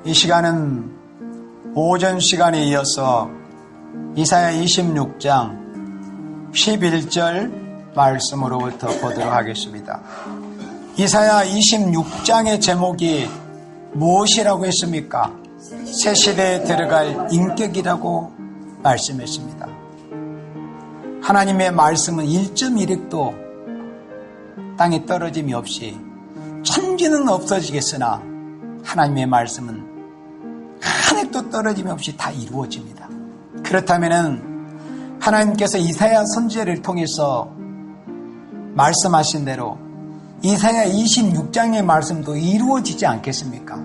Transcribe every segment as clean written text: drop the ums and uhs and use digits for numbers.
이 시간은 오전 시간에 이어서 이사야 26장 11절 말씀으로부터 보도록 하겠습니다. 이사야 26장의 제목이 무엇이라고 했습니까? 새 시대에 들어갈 인격이라고 말씀했습니다. 하나님의 말씀은 1.1획도 땅에 떨어짐이 없이 천지는 없어지겠으나 하나님의 말씀은 한 획도 떨어짐이 없이 다 이루어집니다. 그렇다면 하나님께서 이사야 선지자를 통해서 말씀하신 대로 이사야 26장의 말씀도 이루어지지 않겠습니까?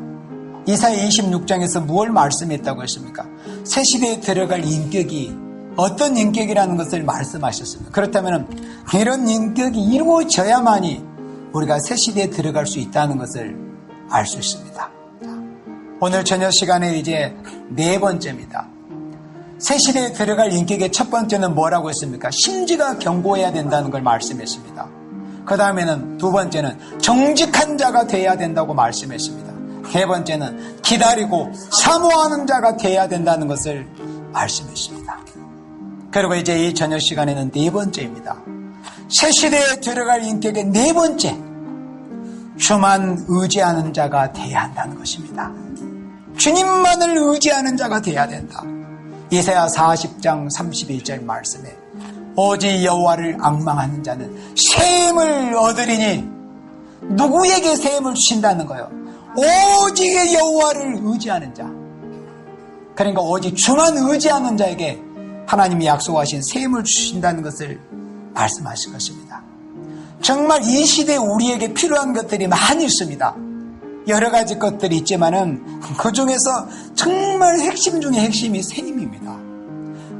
이사야 26장에서 무엇을 말씀했다고 했습니까? 새 시대에 들어갈 인격이 어떤 인격이라는 것을 말씀하셨습니다. 그렇다면 이런 인격이 이루어져야만이 우리가 새 시대에 들어갈 수 있다는 것을 알 수 있습니다. 오늘 저녁 시간에 이제 네 번째입니다. 새 시대에 들어갈 인격의 첫 번째는 뭐라고 했습니까? 심지가 견고해야 된다는 걸 말씀했습니다. 그 다음에는 두 번째는 정직한 자가 되어야 된다고 말씀했습니다. 세 번째는 기다리고 사모하는 자가 되어야 된다는 것을 말씀했습니다. 그리고 이제 이 저녁 시간에는 네 번째입니다. 새 시대에 들어갈 인격의 네 번째, 주만 의지하는 자가 되어야 한다는 것입니다. 주님만을 의지하는 자가 되어야 된다. 이사야 40장 31절 말씀에 오직 여호와를 앙망하는 자는 샘을 얻으리니, 누구에게 샘을 주신다는 거예요? 오직 여호와를 의지하는 자. 그러니까 오직 주만 의지하는 자에게 하나님이 약속하신 샘을 주신다는 것을 말씀하신 것입니다. 정말 이 시대에 우리에게 필요한 것들이 많이 있습니다. 여러 가지 것들이 있지만은 그 중에서 정말 핵심 중에 핵심이 샘입니다.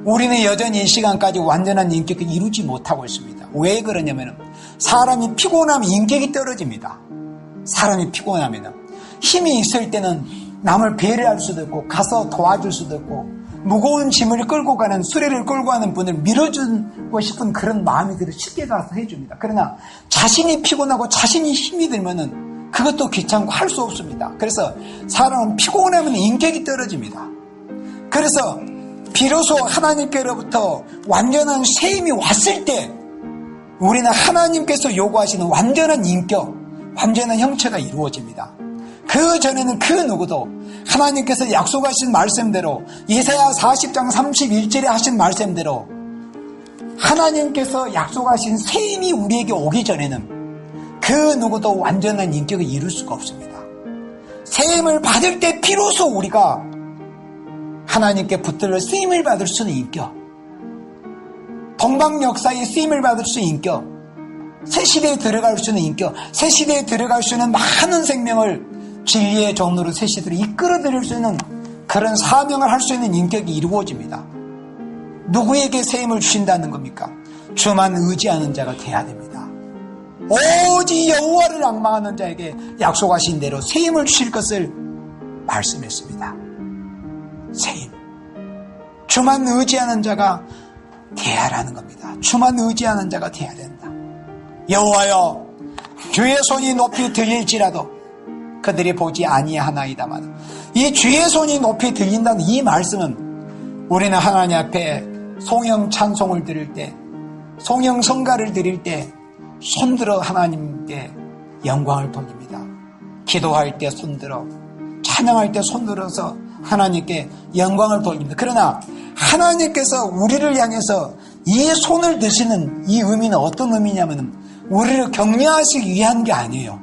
우리는 여전히 이 시간까지 완전한 인격을 이루지 못하고 있습니다. 왜 그러냐면은 사람이 피곤하면 인격이 떨어집니다. 사람이 피곤하면은 힘이 있을 때는 남을 배려할 수도 있고 가서 도와줄 수도 있고 무거운 짐을 끌고 가는, 수레를 끌고 가는 분을 밀어주고 싶은 그런 마음이 그래도 쉽게 가서 해줍니다. 그러나 자신이 피곤하고 자신이 힘이 들면은 그것도 귀찮고 할 수 없습니다. 그래서 사람은 피곤하면 인격이 떨어집니다. 그래서 비로소 하나님께로부터 완전한 샘이 왔을 때 우리는 하나님께서 요구하시는 완전한 인격, 완전한 형체가 이루어집니다. 그 전에는 그 누구도 하나님께서 약속하신 말씀대로, 이사야 40장 31절에 하신 말씀대로 하나님께서 약속하신 샘이 우리에게 오기 전에는 그 누구도 완전한 인격을 이룰 수가 없습니다. 샘을 받을 때 비로소 우리가 하나님께 붙들려 쓰임을 받을 수 있는 인격, 동방 역사에 쓰임을 받을 수 있는 인격, 새 시대에 들어갈 수 있는 인격, 새 시대에 들어갈 수 있는 많은 생명을 진리의 종로로 새 시대로 이끌어드릴 수 있는 그런 사명을 할 수 있는 인격이 이루어집니다. 누구에게 샘을 주신다는 겁니까? 주만 의지하는 자가 돼야 됩니다. 오직 여호와를 앙망하는 자에게 약속하신 대로 샘을 주실 것을 말씀했습니다. 샘, 주만 의지하는 자가 돼야 하라는 겁니다. 주만 의지하는 자가 돼야 된다. 여호와여, 주의 손이 높이 들릴지라도 그들이 보지 아니하나이다만, 이 주의 손이 높이 들린다는 이 말씀은 우리는 하나님 앞에 송영 찬송을 드릴 때, 송영 성가를 드릴 때 손들어 하나님께 영광을 돌립니다. 기도할 때 손들어, 찬양할 때 손들어서 하나님께 영광을 돌립니다. 그러나 하나님께서 우리를 향해서 이 손을 드시는 이 의미는 어떤 의미냐면 우리를 격려하시기 위한 게 아니에요.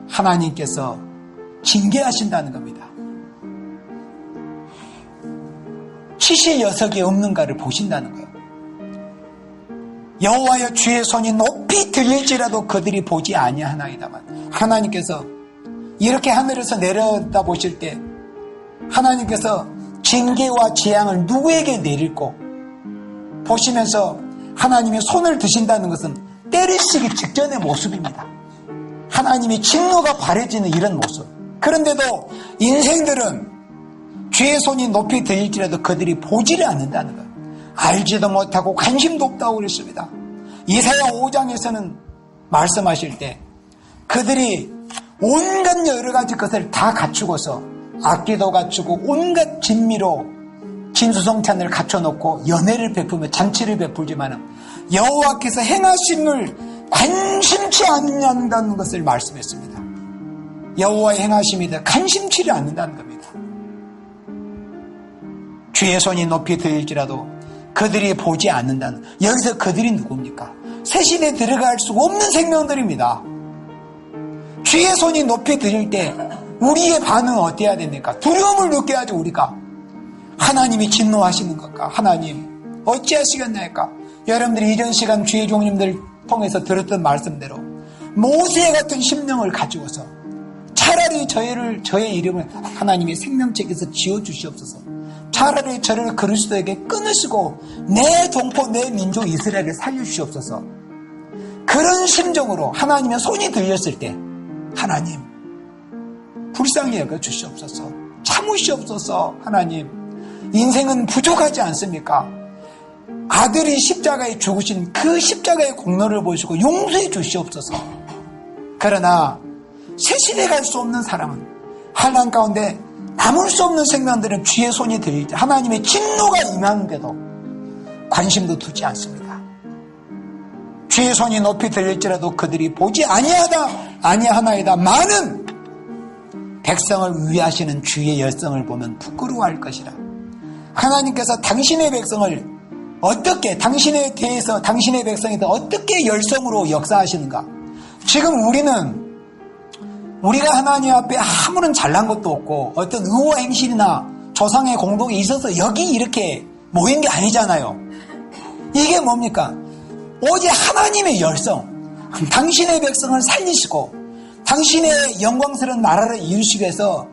하나님께서 징계하신다는 겁니다. 치실 녀석이 없는가를 보신다는 거예요. 여호와여, 주의 손이 높이 들릴지라도 그들이 보지 아니하나이다만, 하나님께서 이렇게 하늘에서 내려다 보실 때 하나님께서 징계와 재앙을 누구에게 내릴고 보시면서 하나님이 손을 드신다는 것은 때리시기 직전의 모습입니다. 하나님이 진노가 바래지는 이런 모습. 그런데도 인생들은 주의 손이 높이 들릴지라도 그들이 보지를 않는다는 것, 알지도 못하고 관심도 없다고 그랬습니다. 이사야 5장에서는 말씀하실 때 그들이 온갖 여러 가지 것을 다 갖추고서 악기도 갖추고 온갖 진미로 진수성찬을 갖춰놓고 연회를 베풀며 잔치를 베풀지만 여호와께서 행하심을 관심치 않는다는 것을 말씀했습니다. 여호와의 행하심에 대해 관심치를 않는다는 겁니다. 주의 손이 높이 들릴지라도 그들이 보지 않는다는, 여기서 그들이 누굽니까? 세신에 들어갈 수 없는 생명들입니다. 주의 손이 높이 들릴 때 우리의 반응은 어때야 됩니까? 두려움을 느껴야죠. 우리가 하나님이 진노하시는 것과 하나님 어찌하시겠나이까? 여러분들이 이전 시간 주의 종님들 통해서 들었던 말씀대로 모세 같은 심령을 가지고서 차라리 저의 이름을 하나님의 생명책에서 지어주시옵소서. 차라리 저를 그리스도에게 끊으시고 내 동포 내 민족 이스라엘을 살려주시옵소서. 그런 심정으로 하나님의 손이 들렸을 때 하나님 불쌍히 여겨주시옵소서. 참으시옵소서. 하나님 인생은 부족하지 않습니까? 아들이 십자가에 죽으신 그 십자가의 공로를 보시고 용서해 주시옵소서. 그러나 세실에 갈 수 없는 사람은 환난 가운데 남을 수 없는 생명들은 주의 손이 들릴 때 하나님의 진노가 임하는데도 관심도 두지 않습니다. 주의 손이 높이 들릴지라도 그들이 보지 아니하나이다. 많은 백성을 위하시는 주의 열성을 보면 부끄러워할 것이라. 하나님께서 당신의 백성을 어떻게, 당신에 대해서 당신의 백성에 대해 어떻게 열성으로 역사하시는가? 지금 우리가 하나님 앞에 아무런 잘난 것도 없고 어떤 의호 행실이나 조상의 공덕이 있어서 여기 이렇게 모인 게 아니잖아요. 이게 뭡니까? 오직 하나님의 열성, 당신의 백성을 살리시고 당신의 영광스러운 나라를 이루시기 위해서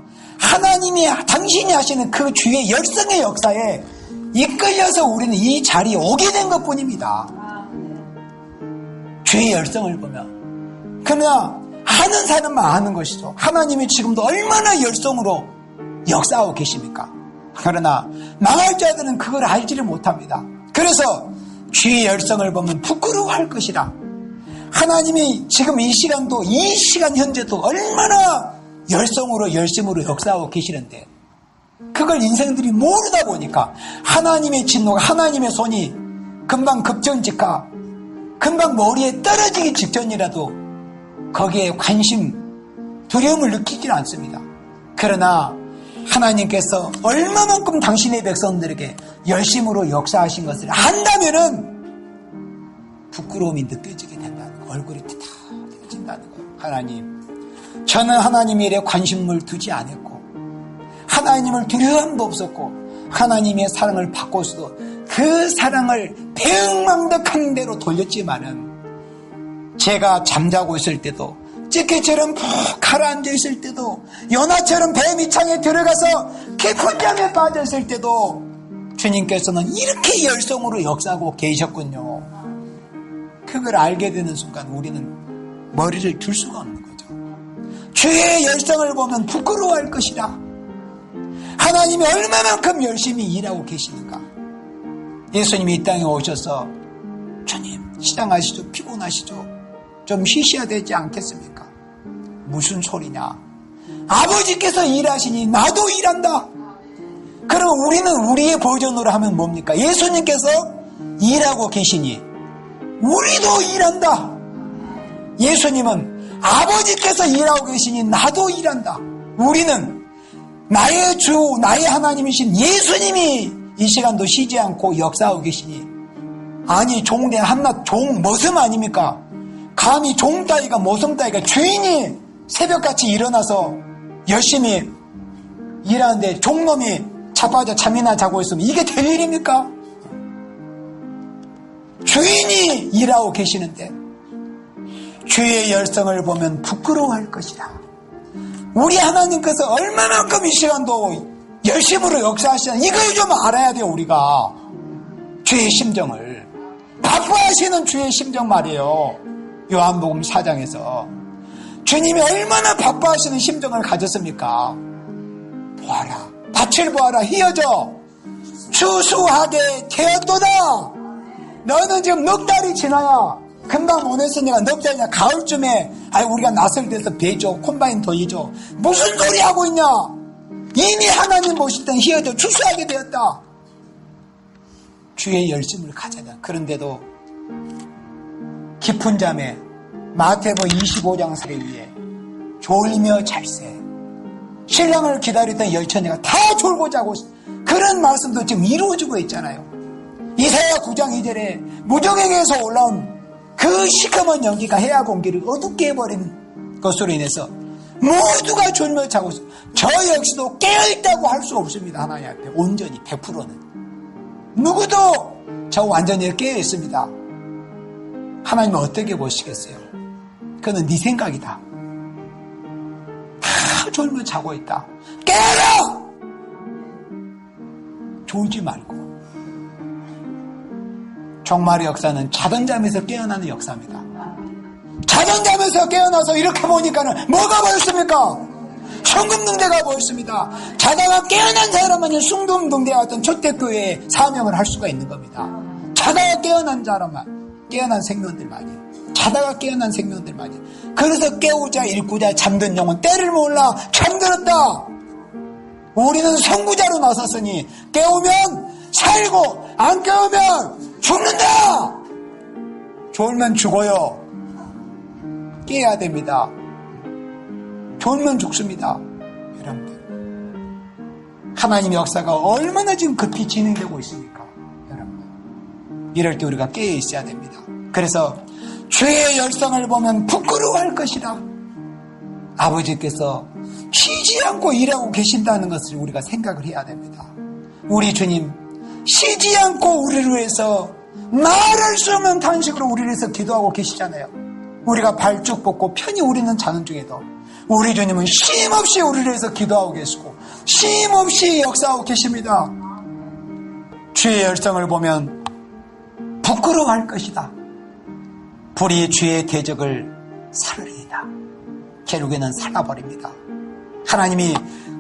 당신이 하시는 그 주의 열성의 역사에 이끌려서 우리는 이 자리에 오게 된 것 뿐입니다. 주의 열성을 보면. 그러나 하는 사람만 아는 것이죠. 하나님이 지금도 얼마나 열성으로 역사하고 계십니까? 그러나 망할 자들은 그걸 알지를 못합니다. 그래서 주의 열성을 보면 부끄러워할 것이라. 하나님이 지금 이 시간도, 이 시간 현재도 얼마나 열성으로 열심으로 역사하고 계시는데 그걸 인생들이 모르다 보니까 하나님의 진노가, 하나님의 손이 금방 급정직하, 금방 머리에 떨어지기 직전이라도 거기에 관심, 두려움을 느끼질 않습니다. 그러나 하나님께서 얼마만큼 당신의 백성들에게 열심으로 역사하신 것을 안다면은 부끄러움이 느껴지게 된다는 거, 얼굴이 튀어진다는 거예요. 하나님, 저는 하나님 일에 관심을 두지 않았고 하나님을 두려움도 없었고 하나님의 사랑을 받고서도 그 사랑을 배응망덕한 대로 돌렸지만은 제가 잠자고 있을 때도 찌개처럼 푹 가라앉아 있을 때도 연하처럼 배 밑창에 들어가서 깊은 잠에 빠져 있을 때도 주님께서는 이렇게 열성으로 역사하고 계셨군요. 그걸 알게 되는 순간 우리는 머리를 들 수가 없는 거죠. 주의 열성을 보면 부끄러워할 것이라. 하나님이 얼마만큼 열심히 일하고 계시는가. 예수님이 이 땅에 오셔서 주님 시장하시죠, 피곤하시죠, 좀 쉬셔야 되지 않겠습니까? 무슨 소리냐. 아버지께서 일하시니 나도 일한다. 그럼 우리는 우리의 버전으로 하면 뭡니까? 예수님께서 일하고 계시니 우리도 일한다. 예수님은 아버지께서 일하고 계시니 나도 일한다. 우리는 나의 주, 나의 하나님이신 예수님이 이 시간도 쉬지 않고 역사하고 계시니, 아니 종대 한낱 종 머슴 아닙니까? 감히 종 따위가 모성 따위가 주인이 새벽같이 일어나서 열심히 일하는데 종놈이 자빠져 잠이나 자고 있으면 이게 될 일입니까? 주인이 일하고 계시는데 주의 열성을 보면 부끄러워할 것이다. 우리 하나님께서 얼마만큼 이 시간도 열심으로 역사하시는, 이걸 좀 알아야 돼요. 우리가 주의 심정을, 바빠하시는 주의 심정 말이에요. 요한복음 4장에서 주님이 얼마나 바빠하시는 심정을 가졌습니까? 보아라, 밭을 보아라, 희어져 추수하게 되었도다. 너는 지금 넉 달이 지나야 금방 보냈으니까 넉자냐 가을쯤에 우리가 낫을 대서 배줘 콤바인 더 해줘. 무슨 소리 하고 있냐. 이미 하나님 보실 땐 희어도 출세하게 되었다. 주의 열심을 가져야. 그런데도 깊은 잠에 마태복음 25장 사례 위에 졸며 잘세. 신랑을 기다리던 열처녀가 다 졸고 자고 그런 말씀도 지금 이루어지고 있잖아요. 이사야 9장 2절에 무적에게서 올라온 그 시커먼 연기가 해야 공기를 어둡게 해버린 것으로 인해서 모두가 졸며 자고 있어요. 저 역시도 깨어있다고 할 수 없습니다. 하나님 앞에 온전히 100%는 누구도 저 완전히 깨어있습니다. 하나님은 어떻게 보시겠어요? 그는 네 생각이다. 다 졸며 자고 있다. 깨어라! 졸지 말고. 종말의 역사는 자던 잠에서 깨어나는 역사입니다. 자던 잠에서 깨어나서 이렇게 보니까는 뭐가 보였습니까? 성금능대가 보였습니다. 자다가 깨어난 사람만이 숭금능대와 같은 초대교회의 사명을 할 수가 있는 겁니다. 자다가 깨어난 사람만, 깨어난 생명들만이, 자다가 깨어난 생명들만이. 그래서 깨우자 일구자 잠든 영혼 때를 몰라 잠들었다. 우리는 선구자로 나섰으니 깨우면 살고 안 깨우면 죽는다. 졸면 죽어요. 깨야 됩니다. 졸면 죽습니다. 여러분들, 하나님의 역사가 얼마나 지금 급히 진행되고 있습니까? 여러분들, 이럴 때 우리가 깨어 있어야 됩니다. 그래서 주의 열성을 보면 부끄러워할 것이다. 아버지께서 쉬지 않고 일하고 계신다는 것을 우리가 생각을 해야 됩니다. 우리 주님 쉬지 않고 우리를 위해서 말할 수 없는 탄식으로 우리를 위해서 기도하고 계시잖아요. 우리가 발쭉 뻗고 편히 우리는 자는 중에도 우리 주님은 쉼없이 우리를 위해서 기도하고 계시고 쉼없이 역사하고 계십니다. 주의 열성을 보면 부끄러워할 것이다. 불이 주의 대적을 살리리다. 결국에는 살아버립니다. 하나님이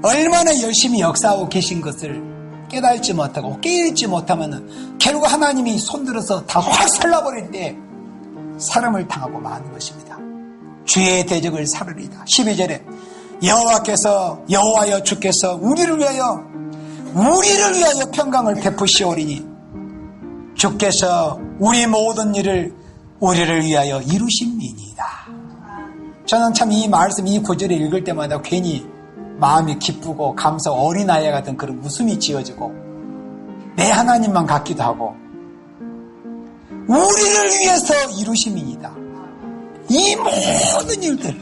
얼마나 열심히 역사하고 계신 것을 깨달지 못하고 깨닫지 못하면 결국 하나님이 손들어서 다 확 살라버릴 때 사람을 당하고 마는 것입니다. 주의 대적을 살으리다. 12절에 여호와여 주께서 우리를 위하여 평강을 베푸시오리니 주께서 우리 모든 일을 우리를 위하여 이루심이니이다. 저는 참 이 말씀, 이 구절을 읽을 때마다 괜히 마음이 기쁘고 감사, 어린아이 같은 그런 웃음이 지어지고 내 하나님만 같기도 하고 우리를 위해서 이루심이니이다. 이 모든 일들,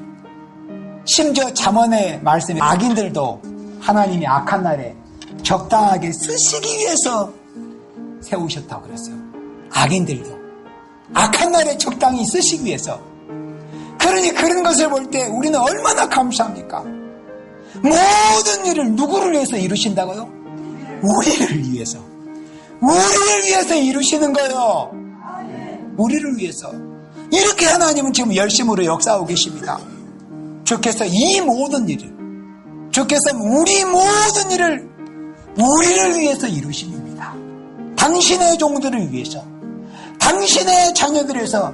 심지어 잠언의 말씀에 악인들도 하나님이 악한 날에 적당하게 쓰시기 위해서 세우셨다고 그랬어요. 악인들도 악한 날에 적당히 쓰시기 위해서. 그러니 그런 것을 볼 때 우리는 얼마나 감사합니까? 모든 일을 누구를 위해서 이루신다고요? 우리를 위해서. 우리를 위해서 이루시는 거예요. 우리를 위해서. 이렇게 하나님은 지금 열심으로 역사하고 계십니다. 주께서 이 모든 일을, 주께서 우리 모든 일을 우리를 위해서 이루십니다. 당신의 종들을 위해서, 당신의 자녀들을 위해서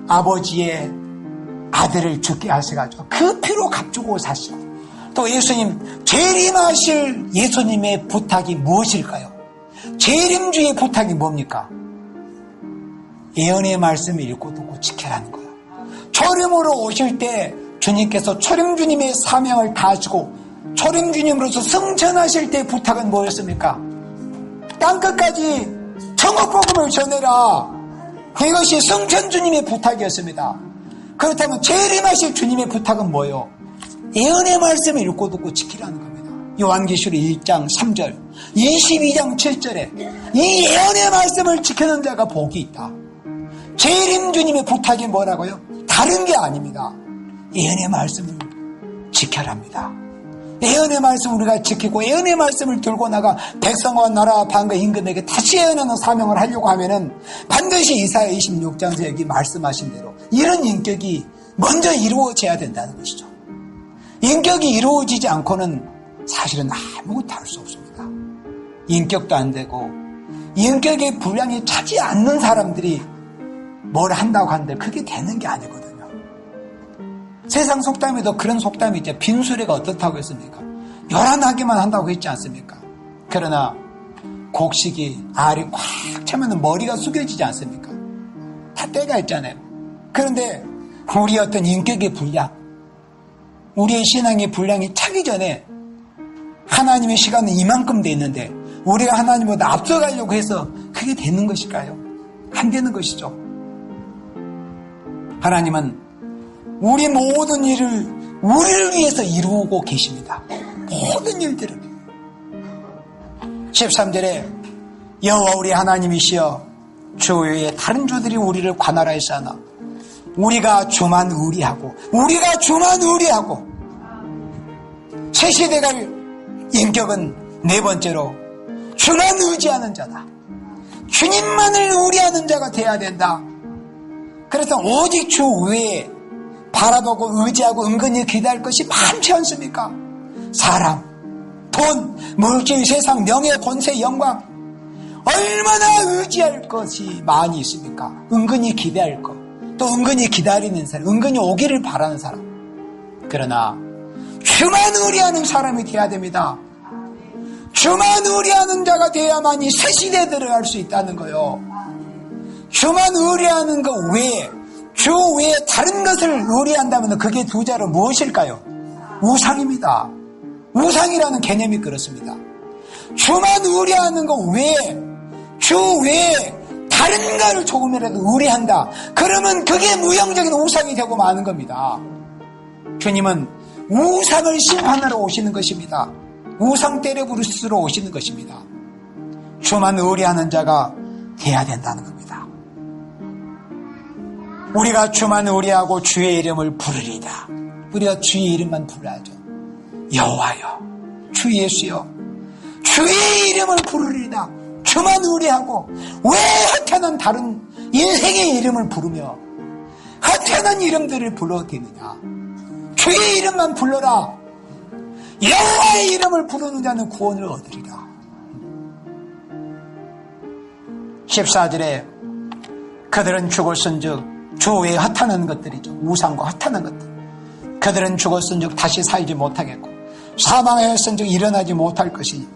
아버지의 아들을 죽게 하셔가지고 그 피로 값주고 사시고, 또 예수님 재림하실 예수님의 부탁이 무엇일까요? 재림주의 부탁이 뭡니까? 예언의 말씀을 읽고 듣고 지켜라는 거예요. 초림으로 오실 때 주님께서 초림주님의 사명을 다하시고 초림주님으로서 승천하실 때 부탁은 뭐였습니까? 땅끝까지 천국복음을 전해라. 이것이 승천주님의 부탁이었습니다. 그렇다면 재림하실 주님의 부탁은 뭐예요? 예언의 말씀을 읽고 듣고 지키라는 겁니다. 요한계시록 1장 3절, 22장 7절에 이 예언의 말씀을 지키는 자가 복이 있다. 재림 주님의 부탁이 뭐라고요? 다른 게 아닙니다. 예언의 말씀을 지켜랍니다. 예언의 말씀을 우리가 지키고 예언의 말씀을 들고 나가 백성과 나라와 방과 임금에게 다시 예언하는 사명을 하려고 하면은 반드시 이사야 26장에서 여기 말씀하신 대로 이런 인격이 먼저 이루어져야 된다는 것이죠. 인격이 이루어지지 않고는 사실은 아무것도 할 수 없습니다. 인격도 안 되고 인격의 분량이 차지 않는 사람들이 뭘 한다고 하는데 그게 되는 게 아니거든요. 세상 속담에도 그런 속담이 있죠. 빈수레가 어떻다고 했습니까? 요란하게만 한다고 했지 않습니까? 그러나 곡식이 알이 꽉 차면 머리가 숙여지지 않습니까? 다 때가 있잖아요. 그런데 우리 어떤 인격의 분량, 우리의 신앙의 분량이 차기 전에 하나님의 시간은 이만큼 돼 있는데 우리가 하나님보다 앞서가려고 해서 그게 되는 것일까요? 안 되는 것이죠. 하나님은 우리 모든 일을 우리를 위해서 이루고 계십니다. 모든 일들을. 13절에 여호와 우리 하나님이시여 주 외에 다른 주들이 우리를 관할하였사나 우리가 주만 의리하고 새 시대가 인격은 네 번째로 주만 의지하는 자다. 주님만을 의리하는 자가 돼야 된다. 그래서 오직 주 외에 바라보고 의지하고 은근히 기대할 것이 많지 않습니까? 사람, 돈, 물질, 세상, 명예, 권세, 영광 얼마나 의지할 것이 많이 있습니까? 은근히 기대할 것, 또 은근히 기다리는 사람, 은근히 오기를 바라는 사람. 그러나 주만 의리하는 사람이 돼야 됩니다. 주만 의리하는 자가 돼야만이 새 시대에 들어갈 수 있다는 거요. 주만 의리하는 것 외에 주 외에 다른 것을 의리한다면 그게 두 자로 무엇일까요? 우상입니다. 우상이라는 개념이 그렇습니다. 주만 의리하는 것 외에 주 외에 다른 것을 조금이라도 의리한다. 그러면 그게 무형적인 우상이 되고 마는 겁니다. 주님은 우상을 심판하러 오시는 것입니다. 우상 때려 부르시러 오시는 것입니다. 주만 의리하는 자가 돼야 된다는 겁니다. 우리가 주만 의리하고 주의 이름을 부르리다. 우리가 주의 이름만 불러야죠. 여호와여, 주 예수여, 주의 이름을 부르리다. 주만 의리하고 왜 하찮은 다른 인생의 이름을 부르며 하찮은 이름들을 불러대느냐. 주의 이름만 불러라. 여호와의 이름을 부르는 자는 구원을 얻으리라. 14절에 그들은 죽었은즉 주 외에 허탄한 것들이죠. 우상과 허탄한 것들. 그들은 죽었은즉 다시 살지 못하겠고 사망하였은즉 일어나지 못할 것이니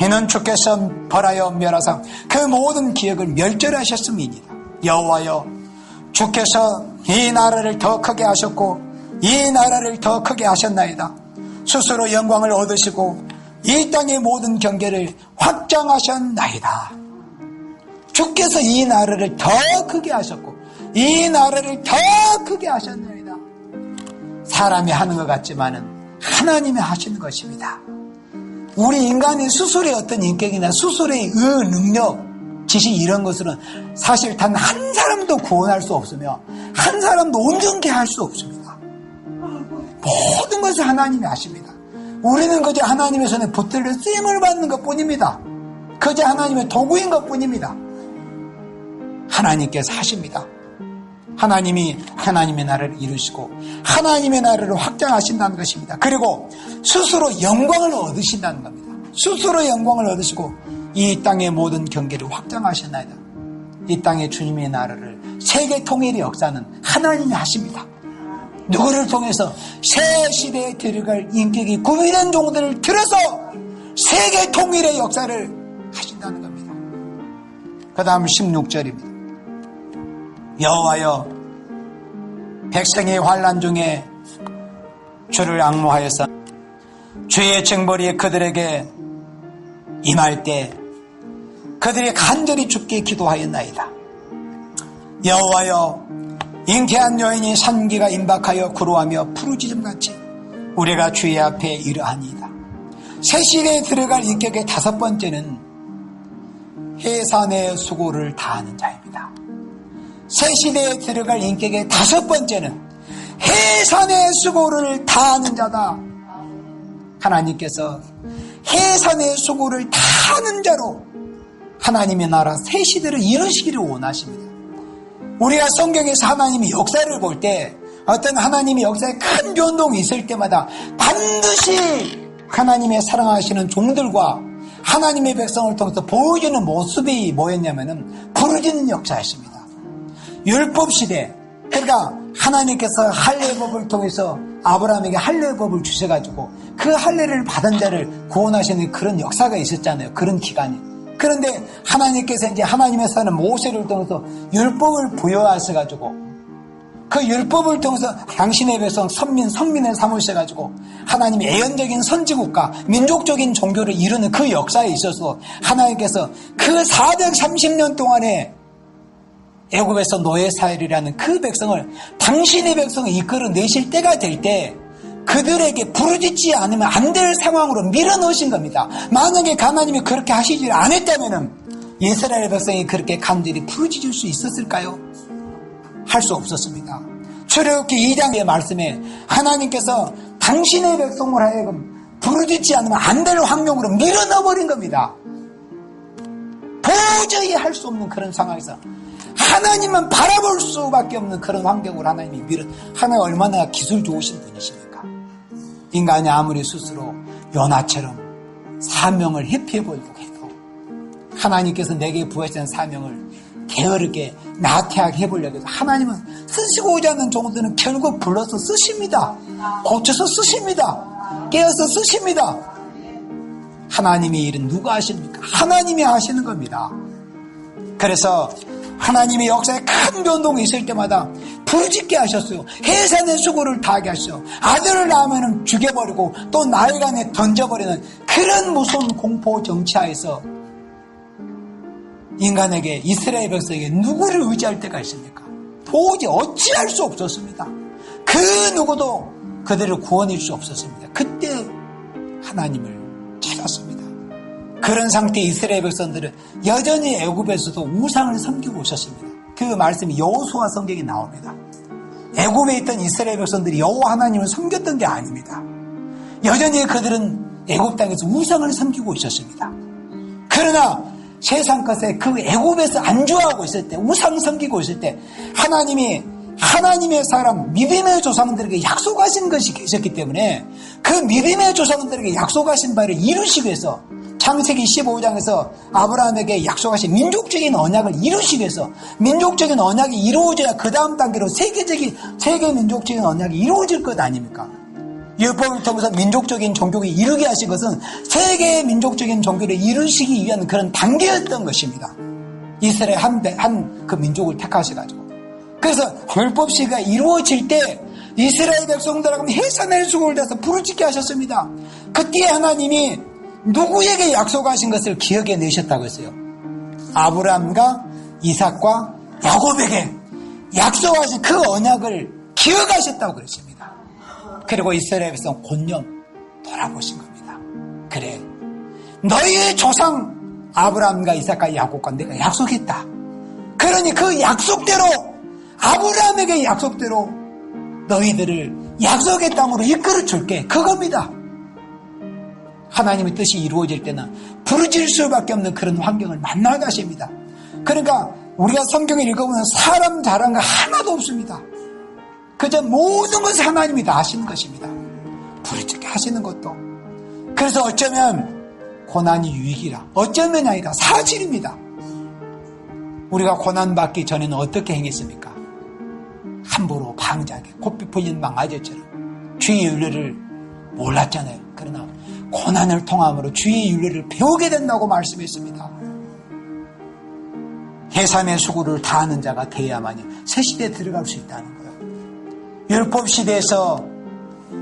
이는 주께서 벌하여 멸하사 그 모든 기억을 멸절하셨음이니라. 여호와여, 주께서 이 나라를 더 크게 하셨고 이 나라를 더 크게 하셨나이다. 스스로 영광을 얻으시고 이 땅의 모든 경계를 확장하셨나이다. 주께서 이 나라를 더 크게 하셨고 이 나라를 더 크게 하셨나이다. 사람이 하는 것 같지만은 하나님이 하시는 것입니다. 우리 인간의 스스로의 어떤 인격이나 스스로의 능력, 지식 이런 것으로는 사실 단 한 사람도 구원할 수 없으며 한 사람도 온전케 할 수 없습니다. 모든 것을 하나님이 하십니다. 우리는 그저 하나님의 손에 붙들려 쓰임을 받는 것뿐입니다. 그저 하나님의 도구인 것뿐입니다. 하나님께서 하십니다. 하나님이 하나님의 나라를 이루시고 하나님의 나라를 확장하신다는 것입니다. 그리고 스스로 영광을 얻으신다는 겁니다. 스스로 영광을 얻으시고 이 땅의 모든 경계를 확장하셨나이다. 이 땅의 주님의 나라를 세계 통일의 역사는 하나님이 하십니다. 누구를 통해서 새 시대에 들어갈 인격이 구비된 종들을 들어서 세계 통일의 역사를 하신다는 겁니다. 그 다음 16절입니다. 여호와여, 백성의 환난 중에 주를 앙모하여서 주의 징벌이 그들에게 임할 때 그들이 간절히 주께 기도하였나이다. 여호와여, 잉태한 여인이 산기가 임박하여 구루하며 푸르짖음같이 우리가 주의 앞에 이르하니이다. 새 시대에 들어갈 인격의 다섯 번째는 해산의 수고를 다하는 자입니다. 새 시대에 들어갈 인격의 다섯 번째는 해산의 수고를 다하는 자다. 하나님께서 해산의 수고를 다하는 자로 하나님의 나라 새 시대를 이루시기를 원하십니다. 우리가 성경에서 하나님의 역사를 볼 때 어떤 하나님의 역사에 큰 변동이 있을 때마다 반드시 하나님의 사랑하시는 종들과 하나님의 백성을 통해서 보여주는 모습이 뭐였냐면은 부르짖는 역사였습니다. 율법 시대, 그러니까 하나님께서 할례법을 통해서 아브라함에게 할례법을 주셔가지고 그 할례를 받은 자를 구원하시는 그런 역사가 있었잖아요. 그런 기간이. 그런데 하나님께서 이제 하나님의 사는 모세를 통해서 율법을 부여하셔가지고 그 율법을 통해서 당신의 백성 선민을 삼으셔가지고 하나님의 애연적인 선지국가, 민족적인 종교를 이루는 그 역사에 있어서 하나님께서 그 430년 동안에 애굽에서 노예 사회라는 그 백성을 당신의 백성을 이끌어내실 때가 될 때 그들에게 부르짖지 않으면 안 될 상황으로 밀어넣으신 겁니다. 만약에 하나님이 그렇게 하시지 않았다면 이스라엘 백성이 그렇게 간절히 부르짖을 수 있었을까요? 할 수 없었습니다. 출애굽기 2장의 말씀에 하나님께서 당신의 백성을 하여금 부르짖지 않으면 안 될 환경으로 밀어넣어버린 겁니다. 도저히 할 수 없는 그런 상황에서 하나님만 바라볼 수밖에 없는 그런 환경으로 하나님이 하나님 얼마나 기술 좋으신 분이십니까? 인간이 아무리 스스로 요나처럼 사명을 회피해보려고 해도 하나님께서 내게 부하시는 사명을 게으르게 나태하게 해보려고 해도 하나님은 쓰시고자 하는 종들은 결국 불러서 쓰십니다. 고쳐서 쓰십니다. 깨어서 쓰십니다. 하나님의 일은 누가 하십니까? 하나님이 하시는 겁니다. 그래서 하나님의 역사에 큰 변동이 있을 때마다 부르짖게 하셨어요. 해산의 수고를 다하게 하셨어요. 아들을 낳으면 죽여버리고 또 나일강에 던져버리는 그런 무서운 공포 정치하에서 인간에게, 이스라엘 백성에게 누구를 의지할 때가 있습니까? 도저히 어찌할 수 없었습니다. 그 누구도 그들을 구원할 수 없었습니다. 그때 하나님을 찾았습니다. 그런 상태의 이스라엘 백성들은 여전히 애굽에서도 우상을 섬기고 있었습니다. 그 말씀이 여호수아 성경에 나옵니다. 애굽에 있던 이스라엘 백성들이 여호와 하나님을 섬겼던 게 아닙니다. 여전히 그들은 애굽 땅에서 우상을 섬기고 있었습니다. 그러나 세상 것에 그 애굽에서 안주하고 있을 때, 우상 섬기고 있을 때 하나님이 하나님의 사람, 믿음의 조상들에게 약속하신 것이 계셨기 때문에 그 믿음의 조상들에게 약속하신 바를 이루시기 위해서 창세기 15장에서 아브라함에게 약속하신 민족적인 언약을 이루시기 위해서 민족적인 언약이 이루어져야 그 다음 단계로 세계 민족적인 언약이 이루어질 것 아닙니까? 율법을 통해서 민족적인 종교를 이루게 하신 것은 세계의 민족적인 종교를 이루시기 위한 그런 단계였던 것입니다. 이스라엘 한 그 민족을 택하셔가지고. 그래서 율법 시대가 이루어질 때 이스라엘 백성들하고 해산의 수고를 다해서 부르짖게 하셨습니다. 그때 하나님이 누구에게 약속하신 것을 기억해 내셨다고 했어요. 아브라함과 이삭과 야곱에게 약속하신 그 언약을 기억하셨다고 그랬습니다. 그리고 이스라엘 백성 곤념 돌아보신 겁니다. 그래, 너희의 조상 아브라함과 이삭과 야곱과 내가 약속했다. 그러니 그 약속대로, 아브라함에게 약속대로 너희들을 약속의 땅으로 이끌어 줄게. 그겁니다. 하나님의 뜻이 이루어질 때는 부르짖을 수밖에 없는 그런 환경을 만나게 하십니다. 그러니까 우리가 성경을 읽어보면 사람 잘한 거 하나도 없습니다. 그저 모든 것을 하나님이 다 하시는 것입니다. 부르짖게 하시는 것도. 그래서 어쩌면 고난이 유익이라, 어쩌면 아니라 사실입니다. 우리가 고난받기 전에는 어떻게 행했습니까? 함부로 방자하게 곱비 풀린 망아지처럼 주의 윤례를 몰랐잖아요. 그러나 고난을 통함으로 주의 윤례를 배우게 된다고 말씀했습니다. 해산의 수고를 다하는 자가 되어야만이 새 시대에 들어갈 수 있다는 거예요. 율법 시대에서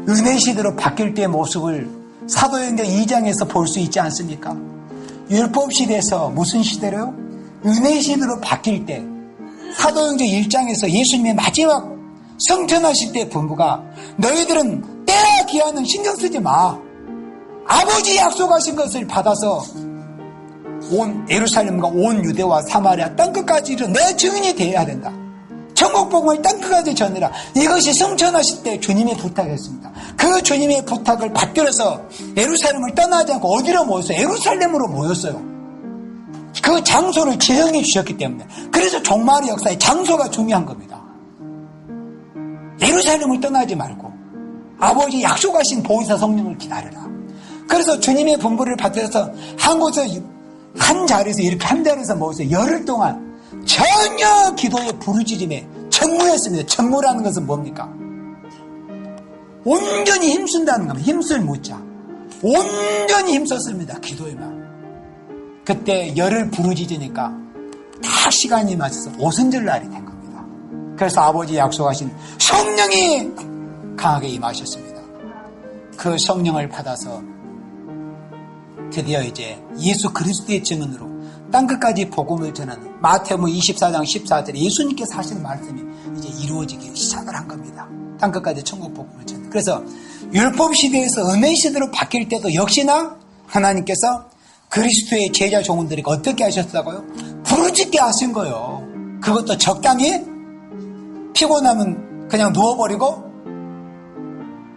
은혜 시대로 바뀔 때의 모습을 사도행전 2장에서 볼 수 있지 않습니까? 율법 시대에서 무슨 시대로요? 은혜 시대로 바뀔 때 사도행전 1장에서 예수님의 마지막 성천하실 때 본부가 너희들은 때와 기한은 신경 쓰지 마. 아버지 약속하신 것을 받아서 온 예루살렘과 온 유대와 사마리아 땅끝까지 내 증인이 되어야 된다. 천국 복음을 땅끝까지 전해라. 이것이 성천하실 때 주님의 부탁이었습니다. 그 주님의 부탁을 받들어서 예루살렘을 떠나지 않고 어디로 모였어요? 예루살렘으로 모였어요. 그 장소를 지정해 주셨기 때문에. 그래서 종말의 역사에 장소가 중요한 겁니다. 예루살렘을 떠나지 말고 아버지 약속하신 보혜사 성령을 기다려라. 그래서 주님의 분부를 받들어서 한 곳에 한 자리에서 이렇게 한 자리에서 모여서 열흘 동안 전혀 기도의 부르짖음에 전무했습니다. 전무라는 것은 뭡니까? 온전히 힘쓴다는 겁니다. 힘쓸 무자. 온전히 힘썼습니다. 기도에만. 그때 열을 부르짖으니까 다 시간이 맞춰서 오순절 날이 된 겁니다. 그래서 아버지 약속하신 성령이 강하게 임하셨습니다. 그 성령을 받아서 드디어 이제 예수 그리스도의 증언으로 땅끝까지 복음을 전하는 마태복음 24장 14절에 예수님께서 하신 말씀이 이제 이루어지기 시작을 한 겁니다. 땅끝까지 천국 복음을 전하는. 그래서 율법 시대에서 은혜 시대로 바뀔 때도 역시나 하나님께서 그리스도의 제자 종들에게 어떻게 하셨다고요? 부르짖게 하신 거예요. 그것도 적당히 피곤하면 그냥 누워버리고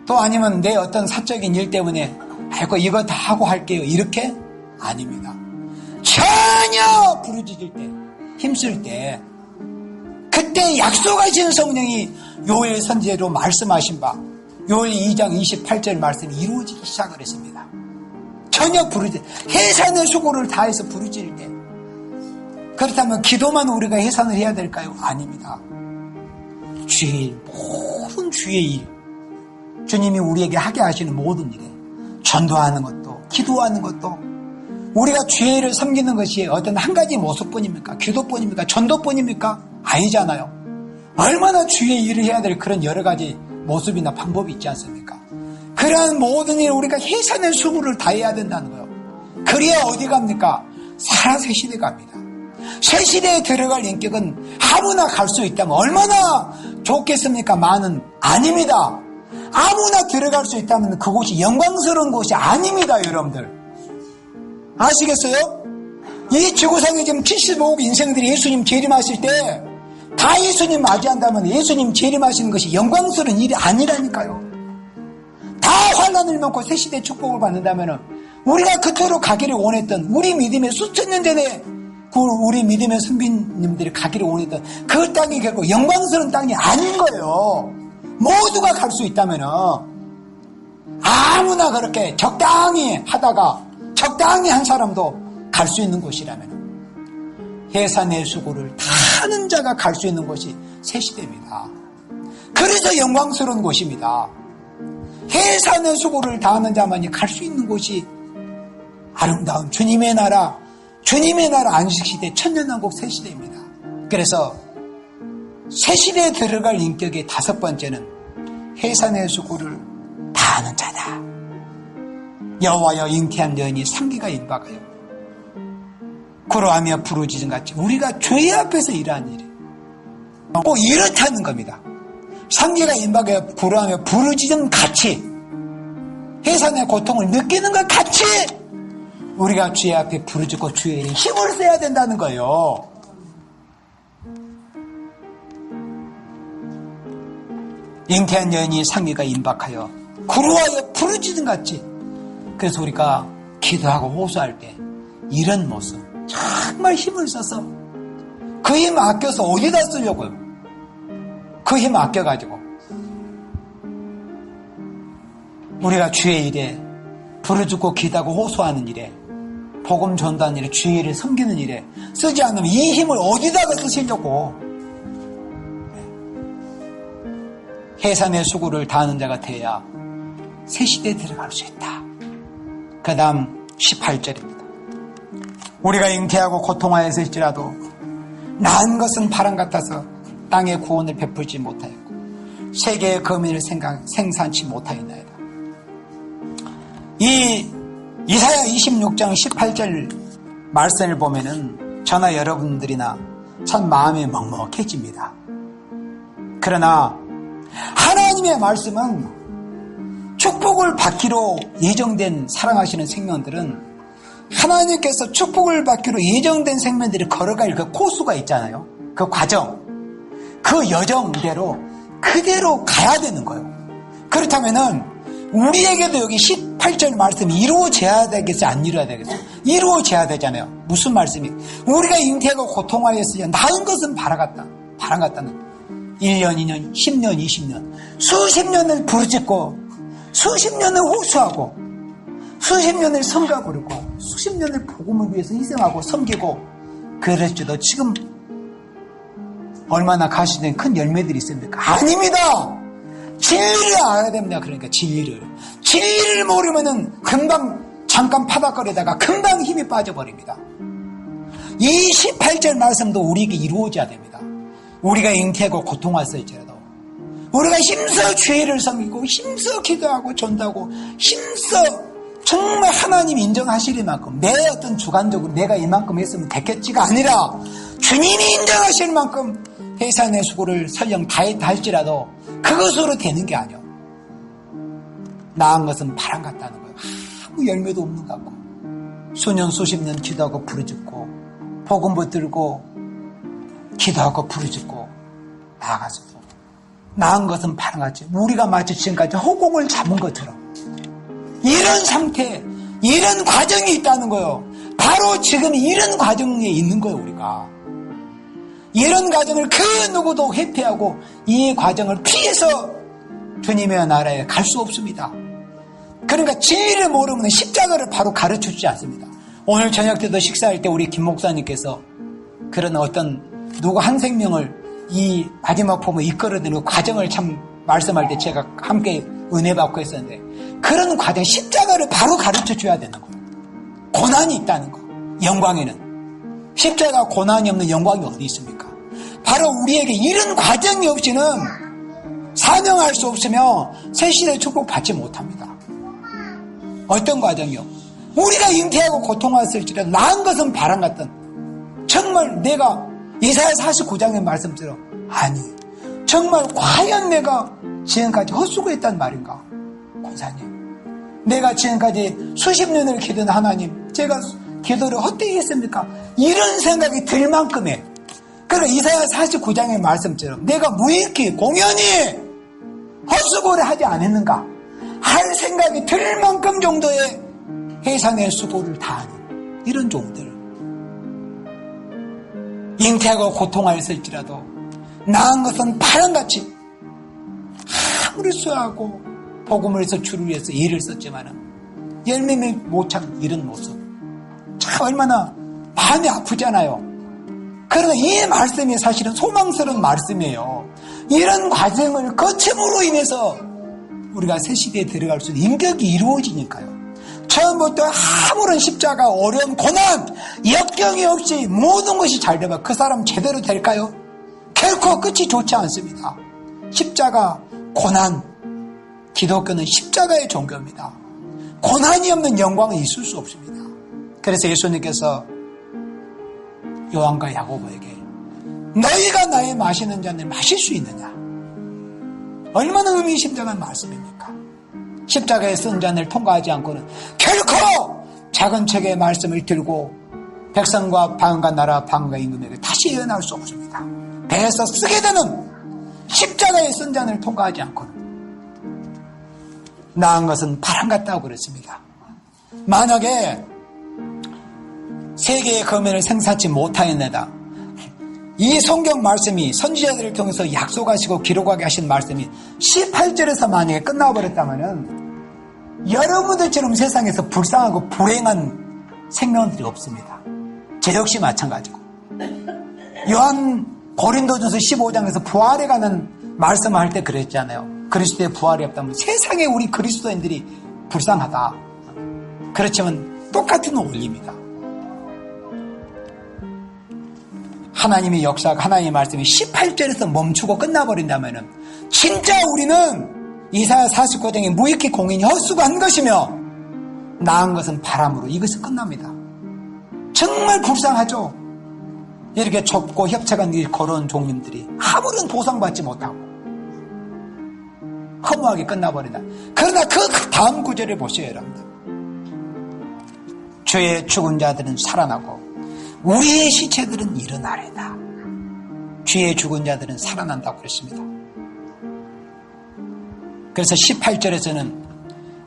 또 아니면 내 어떤 사적인 일 때문에 아이고 이거 다 하고 할게요. 이렇게 아닙니다. 전혀 부르짖을 때, 힘쓸 때 그때 약속하신 성령이 요엘 선지자로 말씀하신 바 요엘 2장 28절 말씀이 이루어지기 시작을 했습니다. 전혀 부르짖을 때, 해산의 수고를 다해서 부르짖을 때 그렇다면 기도만 우리가 해산을 해야 될까요? 아닙니다. 주의 일, 모든 주의 일 주님이 우리에게 하게 하시는 모든 일에 전도하는 것도 기도하는 것도 우리가 주의 일을 섬기는 것이 어떤 한 가지 모습뿐입니까? 기도뿐입니까? 전도뿐입니까? 아니잖아요. 얼마나 주의 일을 해야 될 그런 여러 가지 모습이나 방법이 있지 않습니까? 그러한 모든 일을 우리가 해산의 수고를 다해야 된다는 거예요. 그래야 어디 갑니까? 살아 새 시대 갑니다. 새 시대에 들어갈 인격은 아무나 갈 수 있다면 얼마나 좋겠습니까? 많은 아닙니다. 아무나 들어갈 수 있다면 그곳이 영광스러운 곳이 아닙니다. 여러분들 아시겠어요? 이 지구상에 지금 75억 인생들이 예수님 재림하실 때 다 예수님 맞이한다면 예수님 재림하시는 것이 영광스러운 일이 아니라니까요. 다 환난을 먹고 새 시대 축복을 받는다면 우리가 그토록 가기를 원했던 우리 믿음의 수천 년 전에 우리 믿음의 선비님들이 가기를 원했던 그 땅이 결국 영광스러운 땅이 아닌 거예요. 모두가 갈 수 있다면 아무나 그렇게 적당히 하다가 적당히 한 사람도 갈 수 있는 곳이라면 해산의 수고를 다하는 자가 갈 수 있는 곳이 새 시대입니다. 그래서 영광스러운 곳입니다. 해산의 수고를 다하는 자만이 갈 수 있는 곳이 아름다운 주님의 나라 안식시대 천년왕국 새 시대입니다. 그래서 새 시대에 들어갈 인격의 다섯 번째는 해산의 수고를 다하는 자다. 여호와여 잉태한 여인이 상기가 임박하여 구로하며 부르짖음 같이 우리가 죄 앞에서 일하는 일이 꼭 이렇다는 겁니다. 상기가 임박하여 구로하며 부르짖음 같이 해산의 고통을 느끼는 것 같이 우리가 주의 앞에 부르짖고 주의 일에 힘을 써야 된다는 거예요. 잉태한 여인이 상기가 임박하여 구로하여 부르짖음 같이 그래서 우리가 기도하고 호소할 때 이런 모습 정말 힘을 써서 그 힘 아껴서 어디다 쓰려고요? 그 힘 아껴가지고 우리가 주의 일에 부르짖고 기도하고 호소하는 일에 복음 전도하는 일에 주의 일을 섬기는 일에 쓰지 않으면 이 힘을 어디다가 쓰시려고 해산의 수고를 다하는 자가 되어야 새 시대에 들어갈 수 있다. 그 다음 18절입니다. 우리가 잉태하고 고통하였을지라도 낳은 것은 바람 같아서 땅의 구원을 베풀지 못하였고 세계의 거민을 생산치 못하였나이다. 이 이사야 26장 18절 말씀을 보면은 저나 여러분들이나 참 마음이 먹먹해집니다. 그러나 하나님의 말씀은 축복을 받기로 예정된 사랑하시는 생명들은 하나님께서 축복을 받기로 예정된 생명들이 걸어갈 그 코스가 있잖아요. 그 과정, 그 여정대로 그대로 가야 되는 거예요. 그렇다면은 우리에게도 여기 18절 말씀이 이루어져야 되겠어요? 안 이루어야 되겠어요? 이루어져야 되잖아요. 무슨 말씀이? 우리가 잉태하고 고통하였으니 낳은 것은 바람 같다는 1년, 2년, 10년, 20년 수십 년을 부르짖고 수십 년을 호소하고 수십 년을 섬가 부르고 수십 년을 복음을 위해서 희생하고 섬기고 그럴지도 지금 얼마나 가시된 큰 열매들이 있습니까? 아닙니다. 진리를 알아야 됩니다. 그러니까 진리를 모르면은 금방 잠깐 파닥거리다가 금방 힘이 빠져버립니다. 이 18절 말씀도 우리에게 이루어져야 됩니다. 우리가 잉태하고 고통할지라도 우리가 힘써 죄를 섬기고 힘써 기도하고 전도하고 힘써 정말 하나님 인정하실 만큼 내 어떤 주관적으로 내가 이만큼 했으면 됐겠지가 아니라 주님이 인정하실 만큼 회사의 수고를 설령 다했다 할지라도 그것으로 되는 게 아니요. 나은 것은 바람 같다는 거예요. 아무 열매도 없는 것 같고 수년 수십 년 기도하고 부르짖고 복음 붙들고 기도하고 부르짖고 나아가서도 나은 것은 바람같이 우리가 마치 지금까지 허공을 잡은 것처럼 이런 상태, 이런 과정이 있다는 거예요. 바로 지금 이런 과정에 있는 거예요. 우리가 이런 과정을 그 누구도 회피하고 이 과정을 피해서 주님의 나라에 갈 수 없습니다. 그러니까 진리를 모르면 십자가를 바로 가르쳐주지 않습니다. 오늘 저녁 때도 식사할 때 우리 김 목사님께서 그런 어떤 누구 한 생명을 이 마지막 품을 이끌어내는 과정을 참 말씀할 때 제가 함께 은혜 받고 했었는데 그런 과정 십자가를 바로 가르쳐줘야 되는 거예요. 고난이 있다는 거. 영광에는 십자가 고난이 없는 영광이 어디 있습니까? 바로 우리에게 이런 과정이 없이는 사명할 수 없으며 새 시대의 축복 받지 못합니다. 어떤 과정이요? 우리가 잉태하고 고통했을지라도 나은 것은 바람 같던 정말 내가 이사야 49장의 말씀처럼 아니 정말 과연 내가 지금까지 헛수고했단 말인가? 권사님 내가 지금까지 수십 년을 기도한 하나님 제가 기도를 헛되이 했습니까? 이런 생각이 들 만큼의 그러니까 이사야 49장의 말씀처럼 내가 무익히 공연히 헛수고를 하지 않았는가 할 생각이 들 만큼 정도의 해산의 수고를 다하는 이런 종들 잉태하고 고통하였을지라도 나은 것은 바람같이 아무리 수하고 복음을 해서 주를 위해서 일을 썼지만은 열매를 못 찾는 이런 모습 참 얼마나 마음이 아프잖아요. 그러나 이 말씀이 사실은 소망스러운 말씀이에요. 이런 과정을 거침으로 인해서 우리가 새 시대에 들어갈 수 있는 인격이 이루어지니까요. 처음부터 아무런 십자가, 어려움, 고난, 역경이 없이 모든 것이 잘 되면 그 사람 제대로 될까요? 결코 끝이 좋지 않습니다. 십자가, 고난, 기독교는 십자가의 종교입니다. 고난이 없는 영광은 있을 수 없습니다. 그래서 예수님께서 요한과 야고보에게 너희가 나의 마시는 잔을 마실 수 있느냐? 얼마나 의미심장한 말씀입니까? 십자가의 쓴 잔을 통과하지 않고는 결코 작은 책의 말씀을 들고 백성과 방과 나라 방과 임금에게 다시 예언할 수 없습니다. 배에서 쓰게 되는 십자가의 쓴 잔을 통과하지 않고는 나은 것은 바람 같다고 그랬습니다. 만약에 세계의 거면을 생사치 못하였네다. 이 성경 말씀이 선지자들을 통해서 약속하시고 기록하게 하신 말씀이 18절에서 만약에 끝나버렸다면 여러분들처럼 세상에서 불쌍하고 불행한 생명들이 없습니다. 저 역시 마찬가지고 요한 고린도전서 15장에서 부활에 관한 말씀을 할 때 그랬잖아요. 그리스도의 부활이 없다면 세상에 우리 그리스도인들이 불쌍하다. 그렇지만 똑같은 원리입니다. 하나님의 역사가 하나님의 말씀이 18절에서 멈추고 끝나버린다면 진짜 우리는 이사야 49장의 무익히 공인이 헛수고한 것이며 나은 것은 바람으로 이것이 끝납니다. 정말 불쌍하죠. 이렇게 좁고 협착한 길 걸어온 종님들이 아무런 보상받지 못하고 허무하게 끝나버린다. 그러나 그 다음 구절을 보세요. 여러분들. 죄의 죽은 자들은 살아나고 우리의 시체들은 일어나리다. 죄의 죽은 자들은 살아난다고 그랬습니다. 그래서 18절에서는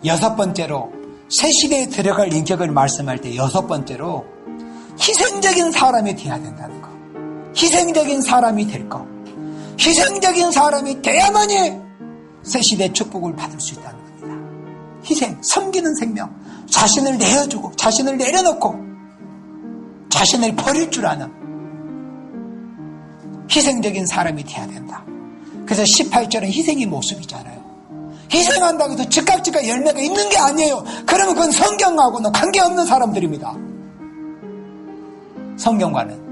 여섯 번째로 새 시대에 들어갈 인격을 말씀할 때 여섯 번째로 희생적인 사람이 돼야 된다는 거. 희생적인 사람이 될 거. 희생적인 사람이 돼야만이 새 시대의 축복을 받을 수 있다는 겁니다. 희생, 섬기는 생명, 자신을 내어주고 자신을 내려놓고 자신을 버릴 줄 아는 희생적인 사람이 돼야 된다. 그래서 18절은 희생의 모습이잖아요. 희생한다고 해도 즉각 열매가 있는 게 아니에요. 그러면 그건 성경하고는 관계없는 사람들입니다. 성경과는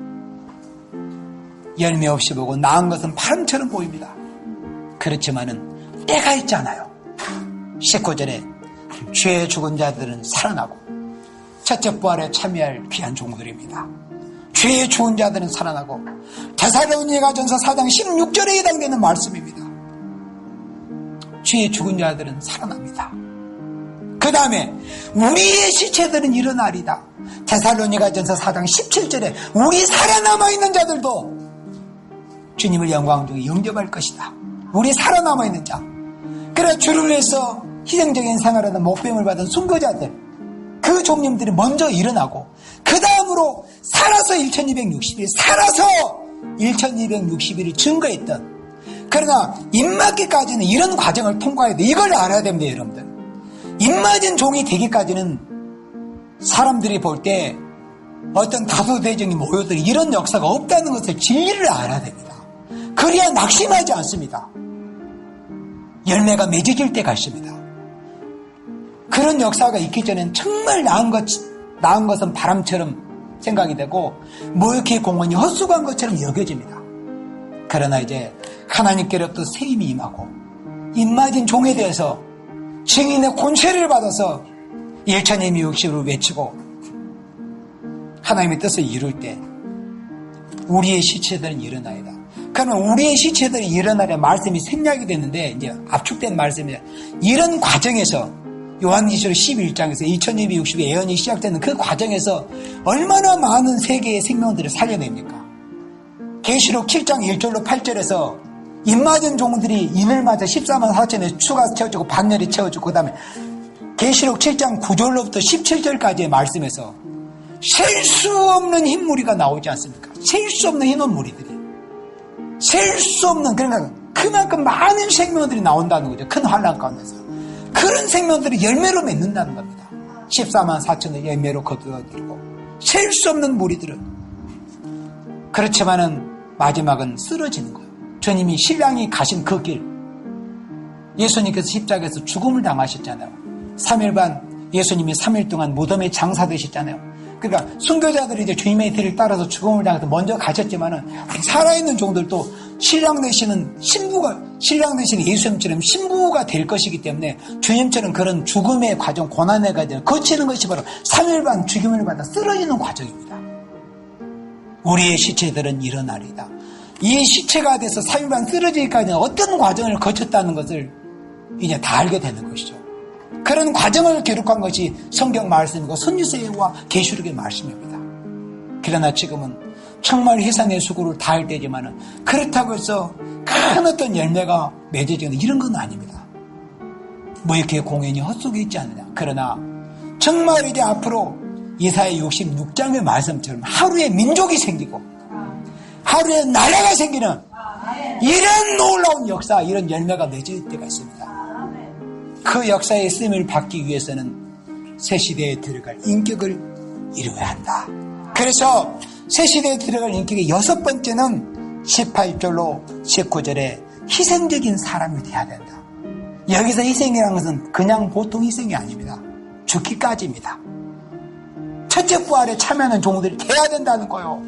열매 없이 보고 나은 것은 바람처럼 보입니다. 그렇지만은 때가 있잖아요. 19절에 죄에 죽은 자들은 살아나고 첫째 부활에 참여할 귀한 종들입니다. 죄에 죽은 자들은 살아나고 데살로니가전서 4장 16절에 해당되는 말씀입니다. 죄에 죽은 자들은 살아납니다. 그 다음에 우리의 시체들은 일어나리다. 데살로니가전서 4장 17절에 우리 살아남아있는 자들도 주님을 영광 중에 영접할 것이다. 우리 살아남아있는 자. 그래 주를 위해서 희생적인 생활하는 목배임을 받은 순교자들, 그 종님들이 먼저 일어나고 그 다음으로 살아서 1260일, 살아서 1260일을 증거했던, 그러나 입맞기까지는 이런 과정을 통과해야 돼. 이걸 알아야 됩니다, 여러분들. 입맞은 종이 되기까지는 사람들이 볼 때 어떤 다소대적인 모여들 이런 역사가 없다는 것을 진리를 알아야 됩니다. 그래야 낙심하지 않습니다. 열매가 맺어질 때가 있습니다. 그런 역사가 있기 전엔 정말 나은 것은 바람처럼 생각이 되고 모욕의 공헌이 헛수고한 것처럼 여겨집니다. 그러나 이제 하나님께로부터 세임이 임하고 입맞은 종에 대해서 증인의 권세를 받아서 1260으로 외치고 하나님의 뜻을 이룰 때 우리의 시체들은 일어나이다. 그러면 우리의 시체들이 일어나려 말씀이 생략이 됐는데 이제 압축된 말씀이에요. 이런 과정에서 요한계시록 11장에서 2260의 예언이 시작되는 그 과정에서 얼마나 많은 세계의 생명들을 살려냅니까? 계시록 7장 1절로 8절에서 입맞은 종들이 인을 맞아 14만 4천에 추가 채워주고 반열이 채워주고 그 다음에 계시록 7장 9절로부터 17절까지의 말씀에서 셀 수 없는 흰무리가 나오지 않습니까? 셀 수 없는 흰옷 무리들이 셀 수 없는, 그러니까 그만큼 많은 생명들이 나온다는 거죠. 큰 환란 가운데서 그런 생명들이 열매로 맺는다는 겁니다. 14만 4천의 열매로 거두어들고 셀 수 없는 무리들은. 그렇지만은 마지막은 쓰러지는 거예요. 주님이 신랑이 가신 그 길, 예수님께서 십자가에서 죽음을 당하셨잖아요. 3일 반 예수님이 3일 동안 무덤에 장사되셨잖아요. 그러니까 순교자들이 이제 주님의 뒤를 따라서 죽음을 당해서 먼저 가셨지만은 살아있는 종들도 신랑 되시는 예수님처럼 신부가 될 것이기 때문에 주님처럼 그런 죽음의 과정, 고난의 과정 거치는 것이 바로 3일 반 죽임을 받아 쓰러지는 과정입니다. 우리의 시체들은 일어나리다. 이 시체가 돼서 3일 반 쓰러지기까지는 어떤 과정을 거쳤다는 것을 이제 다 알게 되는 것이죠. 그런 과정을 기록한 것이 성경 말씀이고 선지서와 계시록의 말씀입니다. 그러나 지금은 정말 희생의 수고를 다할 때지만은 그렇다고 해서 큰 어떤 열매가 맺어지는 이런 건 아닙니다. 뭐 이렇게 공연이 헛속에 있지 않느냐. 그러나 정말 이제 앞으로 이사야 66장의 말씀처럼 하루에 민족이 생기고 하루에 나라가 생기는 이런 놀라운 역사, 이런 열매가 맺어질 때가 있습니다. 그 역사의 쓰임을 받기 위해서는 새 시대에 들어갈 인격을 이루어야 한다. 그래서 새 시대에 들어갈 인격의 6번째는 18절로 19절에 희생적인 사람이 돼야 된다. 여기서 희생이라는 것은 그냥 보통 희생이 아닙니다. 죽기까지입니다. 첫째 부활에 참여하는 종들이 돼야 된다는 거예요.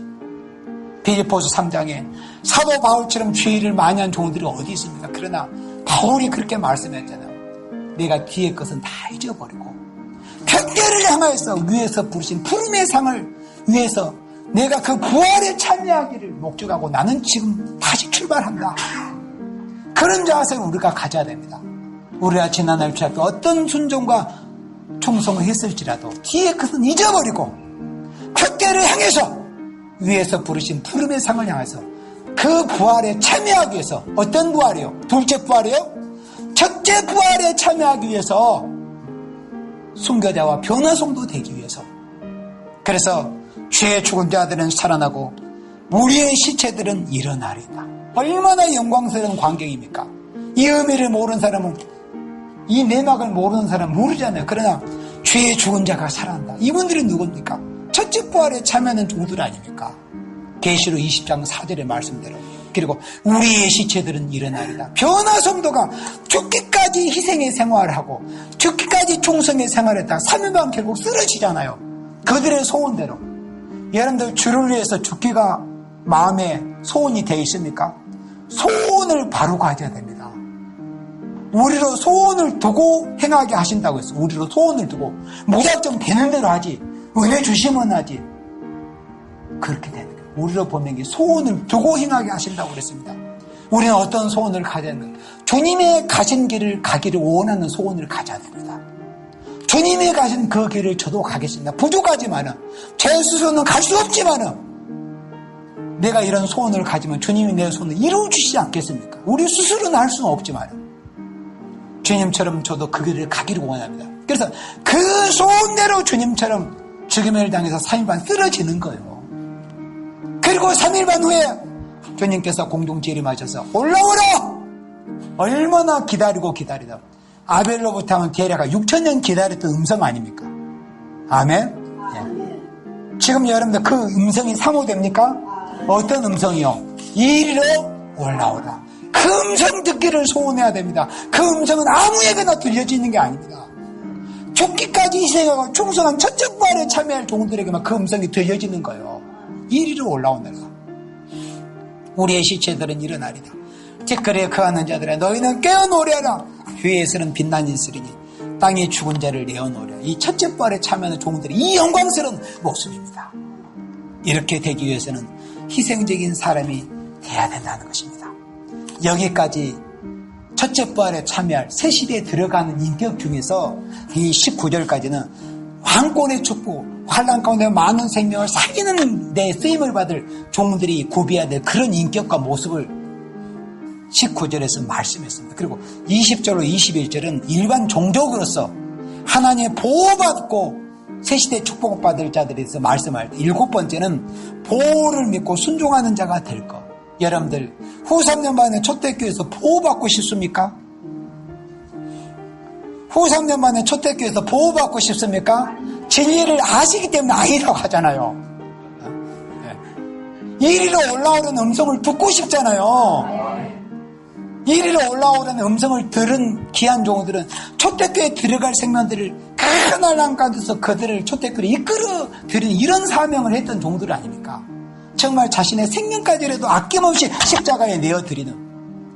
빌립보서 3장에 사도 바울처럼 죄를 많이 한 종들이 어디 있습니까? 그러나 바울이 그렇게 말씀했잖아요. 내가 뒤의 것은 다 잊어버리고 편대를 향하여서 위에서 부르신 푸름의 상을 위해서 내가 그 부활에 참여하기를 목적하고 나는 지금 다시 출발한다. 그런 자세를 우리가 가져야 됩니다. 우리가 지난날 주앞에 어떤 순종과 충성을 했을지라도 뒤의 것은 잊어버리고 편대를 향해서 위에서 부르신 푸름의 상을 향해서 그 부활에 참여하기 위해서. 어떤 부활이요? 둘째 부활이요? 첫째 부활에 참여하기 위해서, 순교자와 변화송도 되기 위해서. 그래서 죄에 죽은 자들은 살아나고 우리의 시체들은 일어나리다. 얼마나 영광스러운 광경입니까? 이 의미를 모르는 사람은, 이 내막을 모르는 사람은 모르잖아요. 그러나 죄에 죽은 자가 살아난다. 이분들이 누굽니까? 첫째 부활에 참여하는 종들 아닙니까? 계시록 20장 4절의 말씀대로 그리고 우리의 시체들은 일어나리라. 변화 성도가 죽기까지 희생의 생활을 하고 죽기까지 충성의 생활을 했다가 3일반 결국 쓰러지잖아요. 그들의 소원대로. 여러분들 주를 위해서 죽기가 마음에 소원이 되어 있습니까? 소원을 바로 가져야 됩니다. 우리로 소원을 두고 행하게 하신다고 했어요. 우리로 소원을 두고 무작정 되는 대로 하지, 은혜 주시면 하지, 그렇게 되는 거예요. 우리로 보면 소원을 두고 행하게 하신다고 그랬습니다. 우리는 어떤 소원을 가져야 합니까? 주님의 가신 길을 가기를 원하는 소원을 가져야 됩니다. 주님이 가신 그 길을 저도 가겠습니다. 부족하지만은, 제 스스로는 갈 수 없지만은, 내가 이런 소원을 가지면 주님이 내 소원을 이루어주시지 않겠습니까? 우리 스스로는 할 수는 없지만은, 주님처럼 저도 그 길을 가기를 원합니다. 그래서 그 소원대로 주님처럼 죽임을 당해서 3일반 쓰러지는 거예요. 그리고 3일반 후에 주님께서 공중 재림하셔서 올라오라! 얼마나 기다리다. 아벨로부터 하면 대략 6,000년 기다렸던 음성 아닙니까? 아멘? 예. 지금 여러분들 그 음성이 사모됩니까? 어떤 음성이요? 이리로 올라오라. 그 음성 듣기를 소원해야 됩니다. 그 음성은 아무에게나 들려지는 게 아닙니다. 죽기까지 희생하고 충성한 첫째 부활에 참여할 종들에게만 그 음성이 들려지는 거예요. 이리로 올라오느라. 우리의 시체들은 일어나리다. 티끌에 거하는 자들아 너희는 깨어 노래하라. 휴에서는 빛난 있으리니 땅에 죽은 자를 내어 노래하라. 이 첫째 부활에 참여하는 종들이 이 영광스러운 목숨입니다. 이렇게 되기 위해서는 희생적인 사람이 돼야 된다는 것입니다. 여기까지 첫째 부활에 참여할 새 시대에 들어가는 인격 중에서 이 19절까지는 왕권의 축복, 환난 가운데 많은 생명을 살리는 데 쓰임을 받을 종들이 구비해야 될 그런 인격과 모습을 19절에서 말씀했습니다. 그리고 20절로 21절은 일반 종족으로서 하나님의 보호받고 새시대 축복을 받을 자들에 대해서 말씀할 때, 7번째는 보호를 믿고 순종하는 자가 될 것. 여러분들 후 3년 만에 초대교회에서 보호받고 싶습니까? 후 3년 만에 초대교회에서 보호받고 싶습니까? 진리를 아시기 때문에 아니라고 하잖아요. 이리로 올라오는 음성을 듣고 싶잖아요. 이리로 올라오는 음성을 들은 귀한 종들은 초대교회에 들어갈 생명들을 가난한 가운데서 그들을 초대교회에 이끌어 드리는 이런 사명을 했던 종들 아닙니까? 정말 자신의 생명까지라도 아낌없이 십자가에 내어드리는,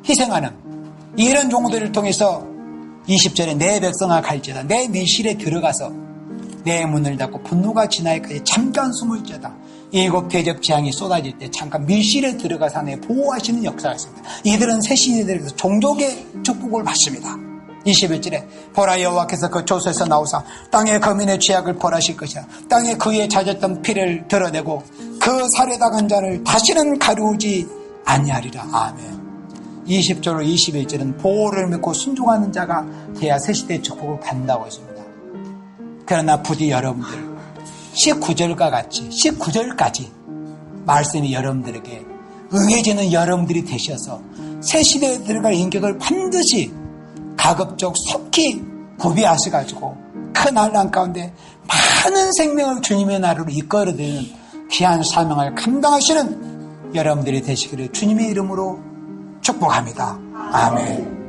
희생하는 이런 종들을 통해서 20절에 내 백성아 갈지어다 내 밀실에 들어가서 내 문을 닫고 분노가 지나기까지 잠깐 숨을 자다. 7 대접 재앙이 쏟아질 때 잠깐 밀실에 들어가서 하나님 보호하시는 역사가 있습니다. 이들은 새 시대들에서 종족의 축복을 받습니다. 21절에 보라 여호와께서 그 조소에서 나오사 땅의 거민의 죄악을 벌하실 것이라. 땅에 그의 잦았던 피를 드러내고 그 살해당한 자를 다시는 가리우지 아니하리라. 아멘. 20절로 21절은 보호를 믿고 순종하는 자가 돼야 새 시대의 축복을 받는다고 했습니다. 그러나 부디 여러분들 19절과 같이 19절까지 말씀이 여러분들에게 응해지는 여러분들이 되셔서 새 시대에 들어갈 인격을 반드시 가급적 속히 구비하셔가지고 큰 환난 가운데 많은 생명을 주님의 나라로 이끌어드리는 귀한 사명을 감당하시는 여러분들이 되시기를 주님의 이름으로 축복합니다. 아멘.